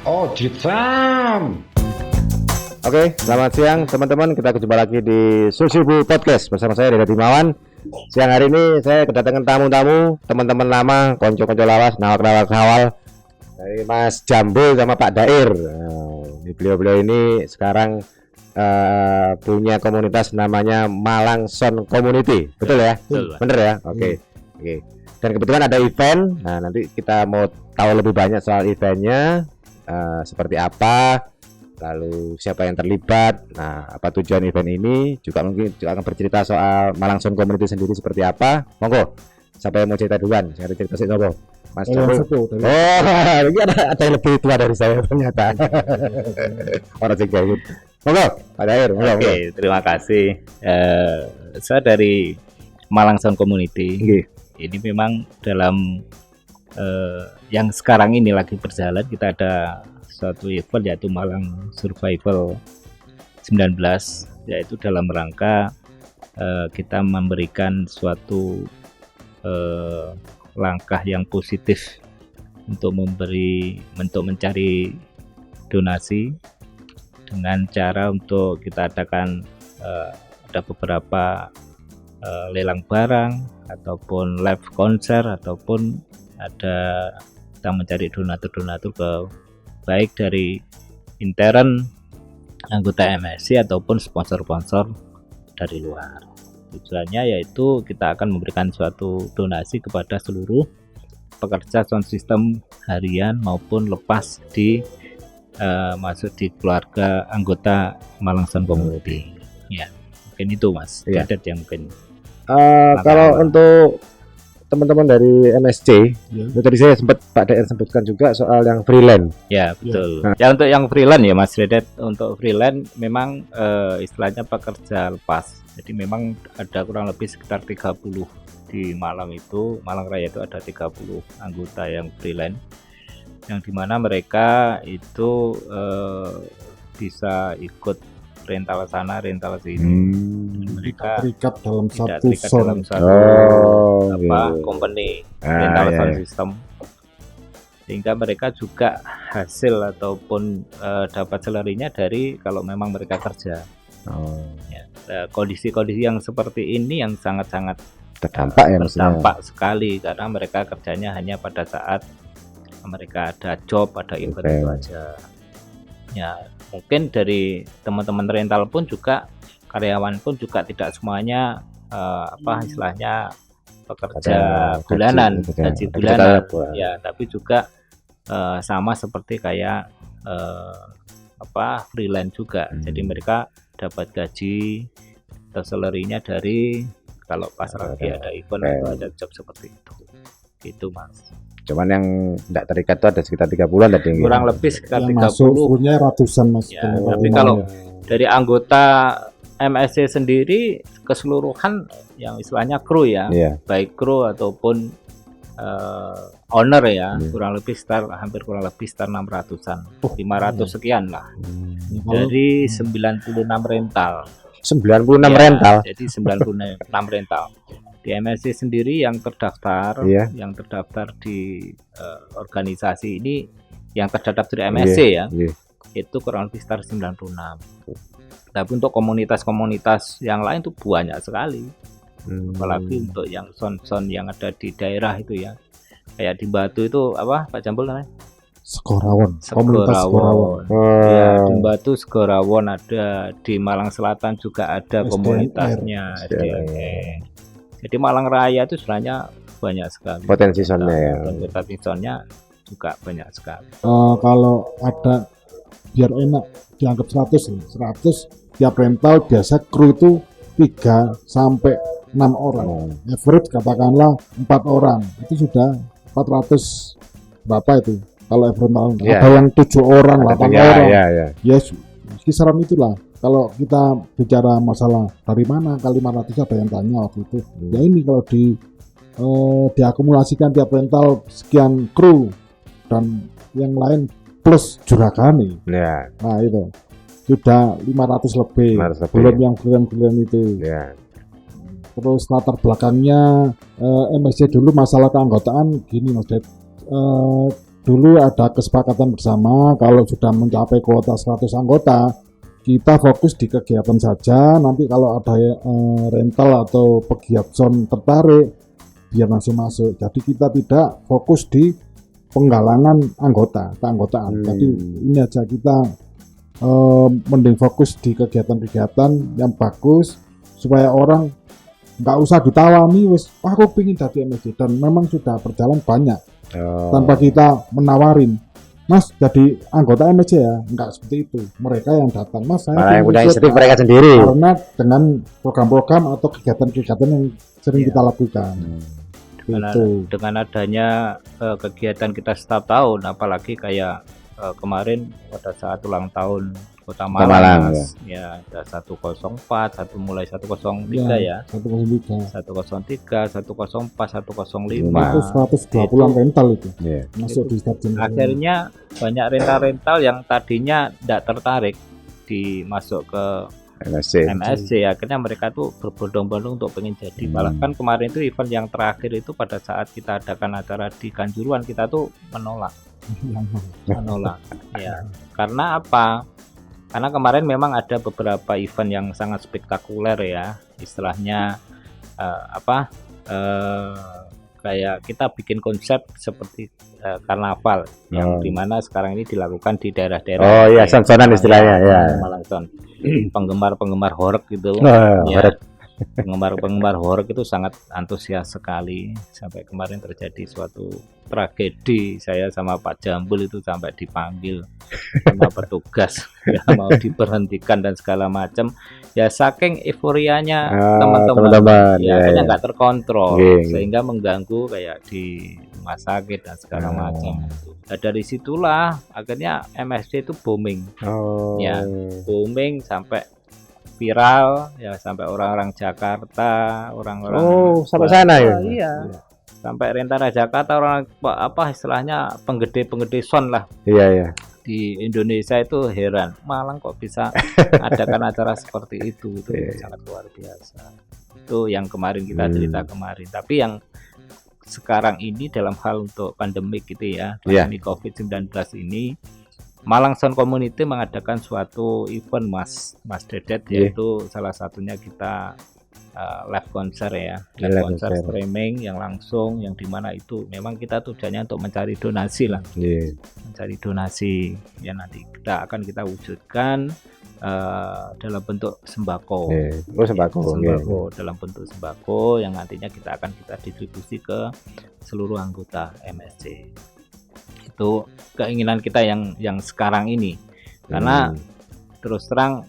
Oh, Jitsam. Oke, selamat siang teman-teman. Kita berjumpa lagi di Susibu Podcast bersama saya Dede Dimawan. Siang hari ini saya kedatangan tamu-tamu, teman-teman lama, konco-konco lawas, nawak-nawak awal dari Mas Jambo sama Pak Dair. Nah, beliau-beliau ini sekarang punya komunitas namanya Malang Sound Community, betul ya? Betul, Pak. Bener ya? Oke. Dan kebetulan ada event. Nah, nanti kita mau tahu lebih banyak soal eventnya, seperti apa, lalu siapa yang terlibat, nah apa tujuan event ini, juga mungkin juga akan bercerita soal Malang Sound Community sendiri seperti apa. Monggo, siapa yang mau cerita duluan? Saya cerita sih, Mas Jambo. Ini ada yang lebih tua dari saya ternyata. Orang sih kayak gitu. Monggo, Pak Dair. Oke, terima kasih. Saya dari Malang Sound Community. Ini memang dalam yang sekarang ini lagi berjalan, kita ada suatu event yaitu Malang Survival 19, yaitu dalam rangka kita memberikan suatu langkah yang positif untuk mencari donasi dengan cara untuk kita adakan ada beberapa lelang barang ataupun live konser, ataupun ada kita mencari donatur ke baik dari intern anggota MSC ataupun sponsor-sponsor dari luar. Tujuannya yaitu kita akan memberikan suatu donasi kepada seluruh pekerja sound system harian maupun lepas di masuk di keluarga anggota Malang Sound Community. Ya, mungkin itu Mas. Ya. Ada yang mungkin. Kalau untuk teman-teman dari MSC, tadi saya sempat Pak Dair sebutkan juga soal yang freelance. Ya, betul. Ya, untuk yang freelance ya Mas Dedet, untuk freelance memang istilahnya pekerja lepas. Jadi memang ada kurang lebih sekitar 30 di Malang itu, Malang Raya itu ada 30 anggota yang freelance, yang dimana mereka itu bisa ikut rental sana, rental sini. Mereka terikat dalam tidak satu terikat sound. dalam satu company rental sound system, sehingga mereka juga hasil ataupun dapat salary-nya dari kalau memang mereka kerja. Ya, kondisi-kondisi yang seperti ini yang sangat-sangat Terdampak ya, terdampak sekali, karena mereka kerjanya hanya pada saat mereka ada job, ada event itu aja. Ya, mungkin dari teman-teman rental pun juga, karyawan pun juga tidak semuanya istilahnya pekerja bulanan, gaji bulanan. Ya, tapi juga sama seperti kayak freelance juga. Jadi mereka dapat gaji atau salary-nya dari kalau pas lagi ada event atau ada job seperti itu. Gitu Mas. Cuman yang tidak terikat itu ada sekitar 30-an tadi. Kurang lebih sekitar Yang 30. masuk fullnya ratusan Mas. Ya, tapi kalau dari anggota MSC sendiri keseluruhan yang istilahnya kru ya, baik kru ataupun owner ya, kurang lebih hampir kurang lebih sekitar 600-an, 500 sekian lah. Dari 96 rental. 96 Ya, rental. Jadi 96 rental. Di MSC sendiri yang terdaftar, yang terdaftar di organisasi ini, yang terdaftar di MSC itu kurang lebih sekitar 96. Tapi untuk komunitas-komunitas yang lain itu banyak sekali. Apalagi untuk yang sound-sound yang ada di daerah itu ya, kayak di Batu itu apa Pak Jambul namanya? Segorawon. Komunitas Segorawon. Ya, di Batu Segorawon ada, di Malang Selatan juga ada komunitasnya. Jadi Malang Raya itu sebenarnya banyak sekali Potensi soundnya ya. Potensi soundnya juga banyak sekali. Kalau ada biar enak dianggap 100 tiap rental biasa kru itu 3 sampai 6 orang. Average katakanlah 4 orang. Itu sudah 400 berapa itu? Kalau average ada yang 7 orang, 8 orang. Ya kisaran itulah. Kalau kita bicara masalah dari mana kali 500 ada yang tanya waktu itu. Ya ini kalau diakumulasikan tiap rental sekian kru dan yang lain plus juragan nih. Nah itu sudah 500 lebih. Belum yang freelance itu. Terus latar belakangnya MSC dulu masalah keanggotaan gini Mas Ded. dulu ada kesepakatan bersama kalau sudah mencapai kuota 100 anggota kita fokus di kegiatan saja. Nanti kalau ada rental atau pegiat zone tertarik biar langsung masuk. Jadi kita tidak fokus di penggalangan keanggotaan. Jadi ini aja kita mending fokus di kegiatan-kegiatan yang bagus supaya orang nggak usah ditawani wis aku pingin jadi MSC, dan memang sudah berjalan banyak tanpa kita menawarin Mas jadi anggota MSC ya, nggak seperti itu, mereka yang datang Mas saya Malah yang punya ikut, inisiatif mereka sendiri. karena dengan program-program atau kegiatan-kegiatan yang sering kita lakukan. Dengan adanya kegiatan kita setiap tahun, apalagi kayak kemarin pada saat ulang tahun Kota Malang, Malang, ya ada 104, mulai 103 ya, 103 103, 104, 105. itu 120 rental itu masuk di stadion. Akhirnya banyak rental-rental yang tadinya tidak tertarik masuk ke MSC, akhirnya mereka tuh berbondong-bondong untuk pengen jadi. Malah kan kemarin itu event yang terakhir itu pada saat kita adakan acara di Kanjuruhan, kita tuh menolak ya. Karena apa? Karena kemarin memang ada beberapa event yang sangat spektakuler ya, istilahnya kayak kita bikin konsep seperti karnaval yang dimana sekarang ini dilakukan di daerah-daerah. Oh iya, son-sonan istilahnya ya. Malang penggemar horor gitu. Penggemar horor itu sangat antusias sekali. Sampai kemarin terjadi suatu tragedi, saya sama Pak Jambul itu sampai dipanggil sama petugas ya, mau diberhentikan dan segala macam ya, saking euforianya teman-teman ya, akhirnya nggak terkontrol sehingga mengganggu kayak di rumah sakit dan segala macam. Nah, dari situlah akhirnya MSC itu booming ya, booming sampai viral ya, sampai orang-orang Jakarta, orang-orang sampai sana ya. Iya. Sampai Rentara Jakarta, orang istilahnya penggede son lah. Iya. Di Indonesia itu heran, Malang kok bisa adakan acara seperti itu sangat luar biasa. Itu yang kemarin kita cerita kemarin. Tapi yang sekarang ini dalam hal untuk pandemik gitu ya, pandemi COVID-19 ini, Malang Sound Community mengadakan suatu event Mas Dedet, yaitu salah satunya kita live konser ya, live konser streaming yang langsung, yang dimana itu memang kita tujuannya untuk mencari donasi lah, mencari donasi ya, nanti kita wujudkan dalam bentuk sembako, sembako dalam bentuk sembako yang nantinya kita distribusi ke seluruh anggota MSC. Itu keinginan kita yang sekarang ini, karena terus terang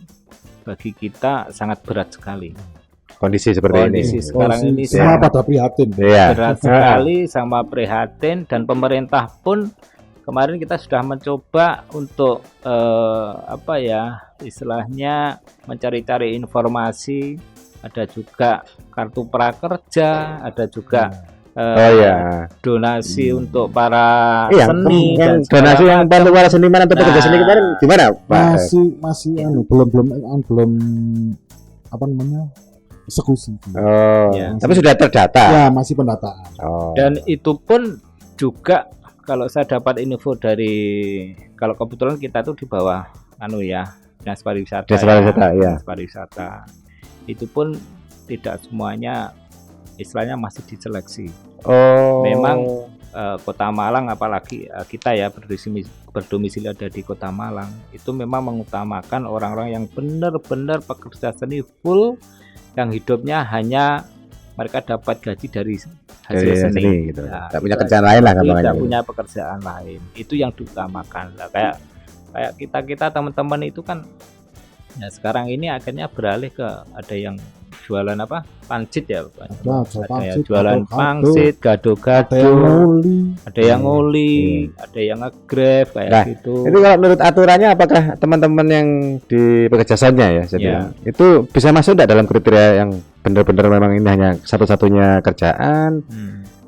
bagi kita sangat berat sekali kondisi seperti ini. Sekarang ini semua pada prihatin. Berat sekali sama prihatin, dan pemerintah pun kemarin kita sudah mencoba untuk istilahnya mencari-cari informasi, ada juga kartu prakerja, ada juga donasi untuk para seni dan donasi yang bantu para seniman atau pekerja seni kemarin gimana Pak? Masih belum eksekusi. Tapi sudah terdata. Ya, masih pendataan. Dan itu pun juga kalau saya dapat info dari, kalau kebetulan kita tuh di bawah Dinas Pariwisata. Dinas Pariwisata. Itu pun tidak semuanya istilahnya masih diseleksi. Memang Kota Malang, apalagi kita ya berdomisili ada di Kota Malang, itu memang mengutamakan orang-orang yang benar-benar pekerja seni full, yang hidupnya hanya mereka dapat gaji dari hasil seni gitu. Tidak punya kerjaan lain lah, tidak punya pekerjaan lain. Itu yang diutamakan lah. Kayak kita teman-teman itu kan ya, sekarang ini akhirnya beralih ke ada yang jualan pancit ya, ada yang jualan pangsit, gado-gado, ada yang nguli, ada yang nge-grab kayak gitu. Itu kalau menurut aturannya, apakah teman-teman yang di pekerjaannya itu bisa masuk tidak dalam kriteria yang benar-benar memang ini hanya satu-satunya kerjaan?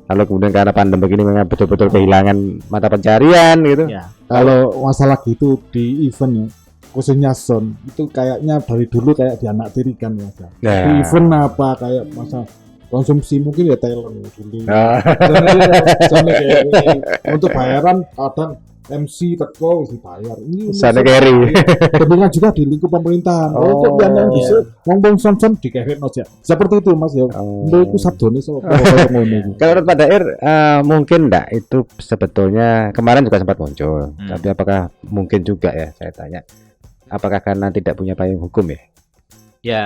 Kalau kemudian karena pandemi begini memang betul-betul kehilangan mata pencarian gitu. Kalau masalah gitu di event khususnya zone itu kayaknya dari dulu kayak dianaktirikan di event kayak masa konsumsi mungkin ya talent dulu. Ah. Soalnya kayak ini, untuk bayaran kadang MC teko wis dibayar. Ini Sana carry. Demikian juga di lingkup pemerintahan. Oh, Kok yang iya. bisa ngomong son-son dikehekno aja. Seperti itu Mas ya. Oh. Mbak itu sabdone sapa ngono iki. Kalau menurut Pak Dair, mungkin enggak itu sebetulnya kemarin juga sempat muncul. Tapi apakah mungkin juga ya saya tanya, apakah karena tidak punya payung hukum ya? Ya,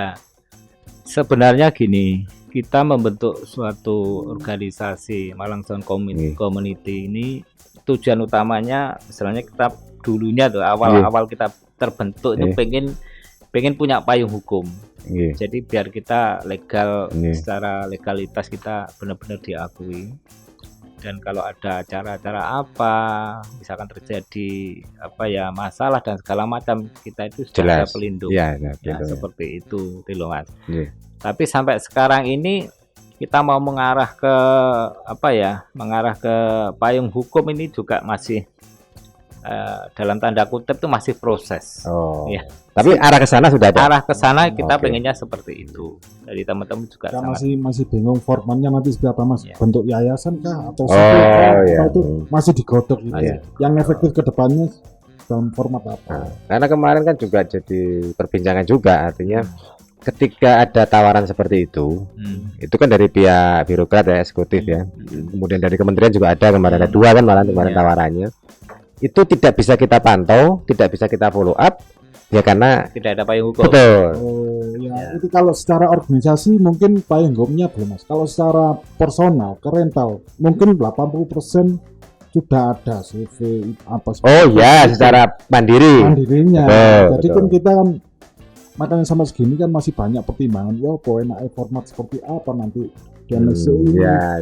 sebenarnya gini, kita membentuk suatu organisasi Malang Sound Community ini tujuan utamanya, misalnya kita dulunya tuh awal-awal kita terbentuk itu pengen punya payung hukum. Jadi biar kita legal, secara legalitas kita benar-benar diakui. Dan kalau ada acara-acara apa, misalkan terjadi apa ya masalah dan segala macam, kita itu sudah ada pelindung. Ya, seperti itu, Tilo Mas. Tapi sampai sekarang ini kita mau mengarah ke apa ya? Mengarah ke payung hukum ini juga masih dalam tanda kutip itu masih proses. Ya. Tapi arah ke sana sudah ada. Arah ke sana kita pengennya seperti itu. Dari teman-teman juga masih bingung formatnya nanti seperti apa Mas? Ya. Bentuk yayasan kah atau itu masih digodok gitu. Yang efektif ke depannya dalam format apa? Karena kemarin kan juga jadi perbincangan juga, artinya ketika ada tawaran seperti itu kan dari pihak birokrat ya, eksekutif ya, kemudian dari kementerian juga ada kemarin, ada 2 kan malah kemarin tawarannya, itu tidak bisa kita pantau, tidak bisa kita follow up, ya karena tidak ada payung hukum. Betul. Itu kalau secara organisasi mungkin payung hukumnya belum Mas. Kalau secara personal, ke rental mungkin 80% sudah ada CV apa secara mandirinya. Jadi kan kita kan makanya sama segini kan masih banyak pertimbangan ya enaknya format seperti apa nanti dan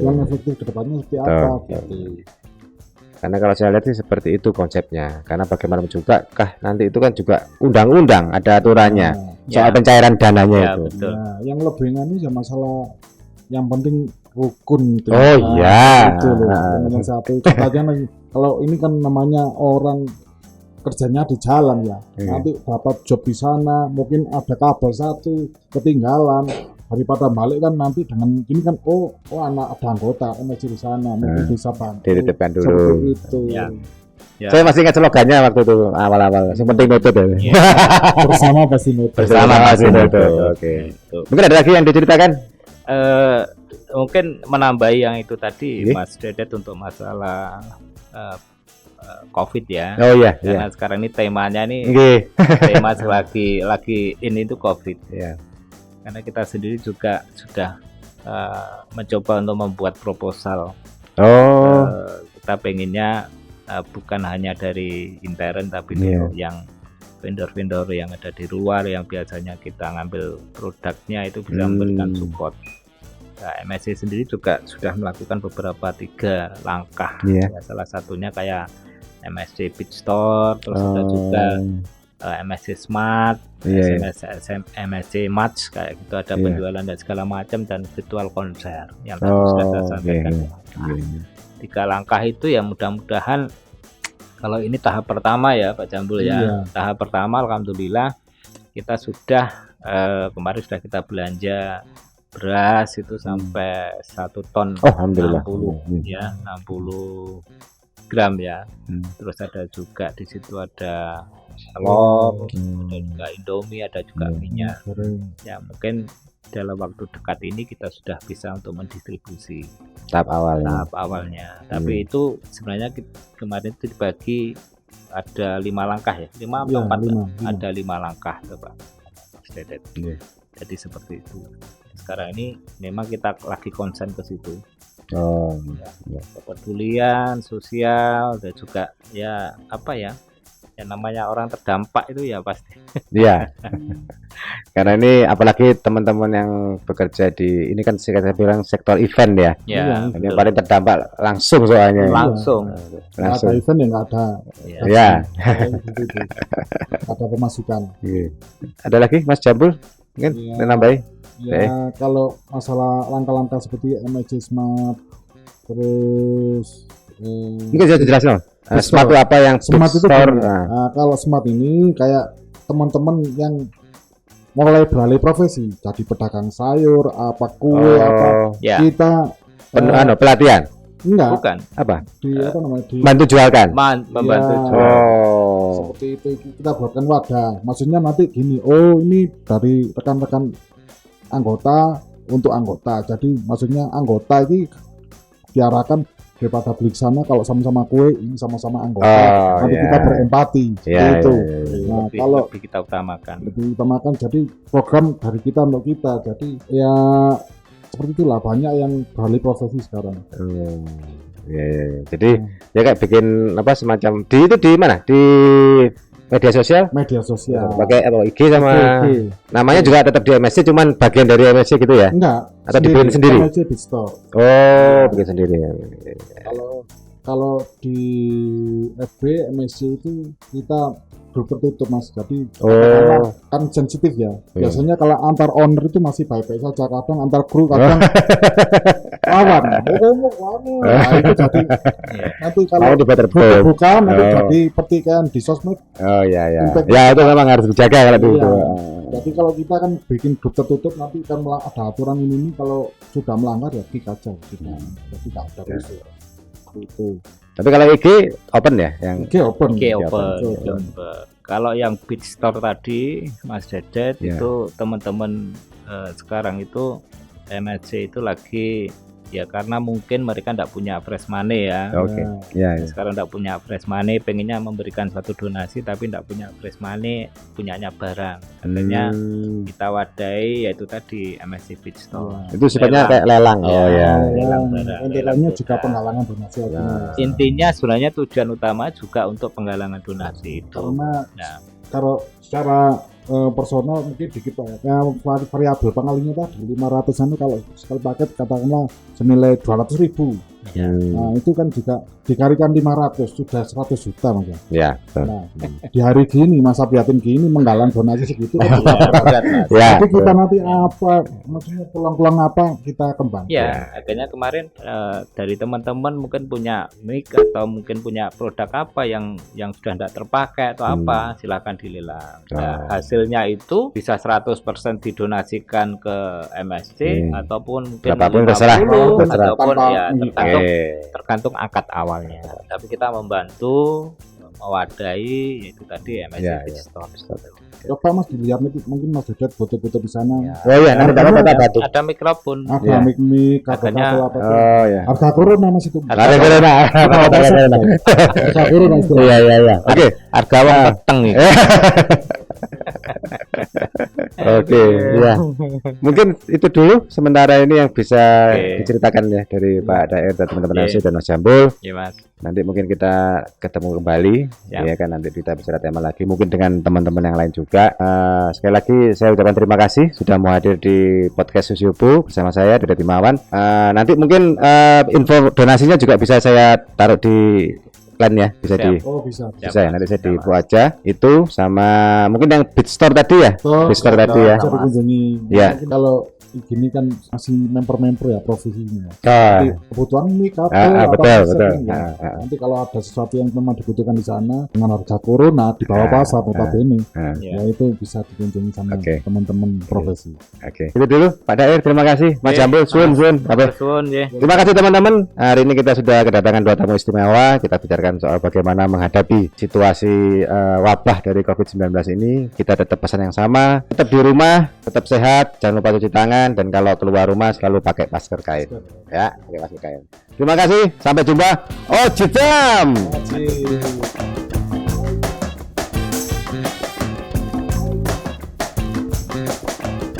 yang efektif ke depannya seperti apa gitu. Karena kalau saya lihat sih seperti itu konsepnya, karena bagaimanapun juga nanti itu kan juga undang-undang ada aturannya soal pencairan dananya itu. Betul. Nah, yang lebihnya ini ya masalah yang penting rukun itu. Itu loh. Yang satu katanya kalau ini kan namanya orang kerjanya di jalan ya, nanti dapat job di sana, mungkin ada kabel satu ketinggalan, daripada balik kan nanti dengan ini kan ada anggota MSC di sana, mungkin bisa bantu. Dititipkan dulu. Seperti itu. Ya. Saya masih ingat slogannya waktu itu awal-awal, yang penting nutut ya. Bersama pasti nutut. Bersama pasti nutut. Oke. Mungkin ada lagi yang diceritakan? Mungkin menambahi yang itu tadi Mas Dedet untuk masalah COVID ya. Karena sekarang ini temanya nih tema lagi ini itu COVID. Karena kita sendiri juga sudah mencoba untuk membuat proposal. Kita pengennya bukan hanya dari intern tapi yang vendor-vendor yang ada di luar yang biasanya kita ngambil produknya itu bisa memberikan support. MSC sendiri juga sudah melakukan beberapa 3 langkah. Salah satunya kayak MSC Beach Store, terus ada juga MSC Smart, MSC Match kayak gitu, ada penjualan dan segala macam, dan virtual konser yang tadi sudah saya sampaikan. 3 langkah itu ya mudah-mudahan kalau ini tahap pertama ya Pak Jambul ya. Tahap pertama alhamdulillah kita sudah kemarin sudah kita belanja beras itu sampai 1 ton, 60 gram ya. Terus ada juga di situ ada telur, ada juga Indomie, ada juga minyak. Ya mungkin dalam waktu dekat ini kita sudah bisa untuk mendistribusi tahap awalnya. Tapi itu sebenarnya kemarin itu dibagi ada 5 langkah ya, 5 atau 4 ada 5 langkah tuh Pak Mas Dedet. Jadi seperti itu. Sekarang ini memang kita lagi konsen ke situ. Kepedulian sosial dan juga ya apa ya, yang namanya orang terdampak itu ya pasti. Karena ini apalagi teman-teman yang bekerja di ini kan saya bilang sektor event ya. Ini paling terdampak langsung soalnya. Langsung. Ada event yang nggak ada. Ada pemasukan. Ada lagi Mas Jambul? Mungkin nambahin. Kalau masalah langkah-langkah seperti MSC Smart, terus mungkin saya jelaskan. Smart itu apa yang Smart itu store? kalau Smart ini kayak teman-teman yang mulai beralih profesi, jadi pedagang sayur, apa kue, apa Ya. kita pelatihan enggak Bukan. apa? di apa namanya di Bantu jualkan. Membantu Ya. jual. Oh. seperti itu kita buatkan wadah. Maksudnya nanti gini, oh ini dari rekan-rekan anggota untuk anggota. Jadi maksudnya anggota ini diarahkan daripada beli ke sana kalau sama-sama kue ini sama-sama anggota. Oh, Nanti ya. kita berempati Ya, seperti itu. ya, ya. Nah, Lebih, kalau lebih kita utamakan. lebih utamakan jadi program dari kita untuk kita. Jadi ya seperti itulah banyak yang beralih profesi sekarang. Ya, ya, ya. Jadi ya kayak bikin apa semacam di mana? Di media sosial? Media sosial. Pakai apa IG sama Oke. namanya juga tetap di MSC cuman bagian dari MSC gitu ya? Enggak. Atau dibikin sendiri? Kita aja di store. Oh, bikin sendiri ya. Kalau di FB MSC itu kita grup tertutup mas, jadi katakanlah kan sensitif ya. Biasanya kalau antar owner itu masih baik-baik saja, kadang antar kru kadang lawan. Nah itu jadi nanti kalau Mau dibuat tertutup. bukan nanti Oh. jadi pertikaian di sosmed. Oh ya ya. Impact. Ya itu memang harus dijaga kalau Iya. itu. Jadi kalau kita kan bikin grup tertutup nanti kan ada aturan ini kalau sudah melanggar ya kick aja gitu. Jadi tidak ada isu. Itu. Tapi kalau IG open ya yang Oke open. Oke, Oke, open. open. Open. Kalau yang Beat Store tadi, Mas Dedet, Ya. itu teman-teman sekarang itu MSC itu lagi ya karena mungkin mereka tidak punya fresh money ya. oke. Ya, ya. Sekarang tidak punya fresh money, pengennya memberikan suatu donasi tapi tidak punya fresh money, punyanya barang. Katanya kita wadai yaitu tadi MSC Beat Store. Itu sifatnya Lelang. kayak lelang. Oh ya. lelang barang, Intinya lelang juga barang. penggalangan donasi aja. Ya. Mas. Intinya sebenarnya tujuan utama juga untuk penggalangan donasi itu. Karena Nah, kalau secara personal mungkin dikit Pak ya. Variabel pengalinya tadi 500-an kalau sekali paket katakanlah senilai 200.000. Nah, itu kan juga dikalikan 500 sudah 100 juta Mas. Ya. betul. Nah, di hari gini masa prihatin gini menggalang donasi segitu kan juga berat. Ya. Tapi kita nanti apa maksudnya peluang-peluang apa kita kembang. ya, akhirnya kemarin dari teman-teman mungkin punya mic atau mungkin punya produk apa yang sudah tidak terpakai atau apa, silakan dilelang. Nah, hasilnya itu bisa 100% didonasikan ke MSC ataupun mungkin Berapapun 50, terserah. ataupun Tanpa- ya Oke. tergantung akad awalnya. Tapi kita membantu mewadahi yaitu tadi MSC Ya, Beat ya. Store. Coba Mas dilihat mungkin Mas Dedet foto-foto di sana. Ya. Oh iya, nanti dapat kita bantu. Ada mikrofon. Ada Ya. mic Harganya- apa tuh. Oh ya. Harga corona Mas itu. Ada corona. Harga corona itu. Iya iya iya. Oke. Harga wong peteng nih. Oke, ya. Mungkin itu dulu sementara ini yang bisa Oke. diceritakan ya dari Pak Daer dan teman-teman Oke. Nasi dan Mas Jambul. Ya, Mas. Nanti mungkin kita ketemu kembali, Siap. ya kan nanti kita bicara tema lagi, mungkin dengan teman-teman yang lain juga. Sekali lagi saya ucapkan terima kasih sudah mau hadir di podcast Susyubu bersama saya Dedet Himawan. Nanti mungkin info donasinya juga bisa saya taruh di plan ya, bisa Siap. di Oh bisa. bisa ya, nanti saya di Siap, info aja itu sama mungkin yang Beat Store tadi ya. So, Beat Store tadi ya. bisa dikunjungi. Ya. Mungkin kalau gini kan masih member ya profesinya. Oh, Jadi kebutuhan mic kabel atau betul headset betul. ini ya. Nanti kalau ada sesuatu yang memang dibutuhkan di sana dengan harga corona di bawah pasar notabene, Ya. ya itu bisa dikunjungi sama Oke. teman-teman profesi. Oke. Itu dulu Pak Daer, terima kasih. Mas Oke. Jambul, sun. Apa? Suwun ya. Terima kasih teman-teman. Hari ini kita sudah kedatangan dua tamu istimewa. Kita bicarakan soal bagaimana menghadapi situasi wabah dari COVID-19 ini. Kita tetap pesan yang sama, tetap di rumah, tetap sehat, jangan lupa cuci tangan, dan kalau keluar rumah selalu pakai masker kain. Ya, pakai masker kain. Terima kasih. Sampai jumpa. Oh, jam. Terima kasih.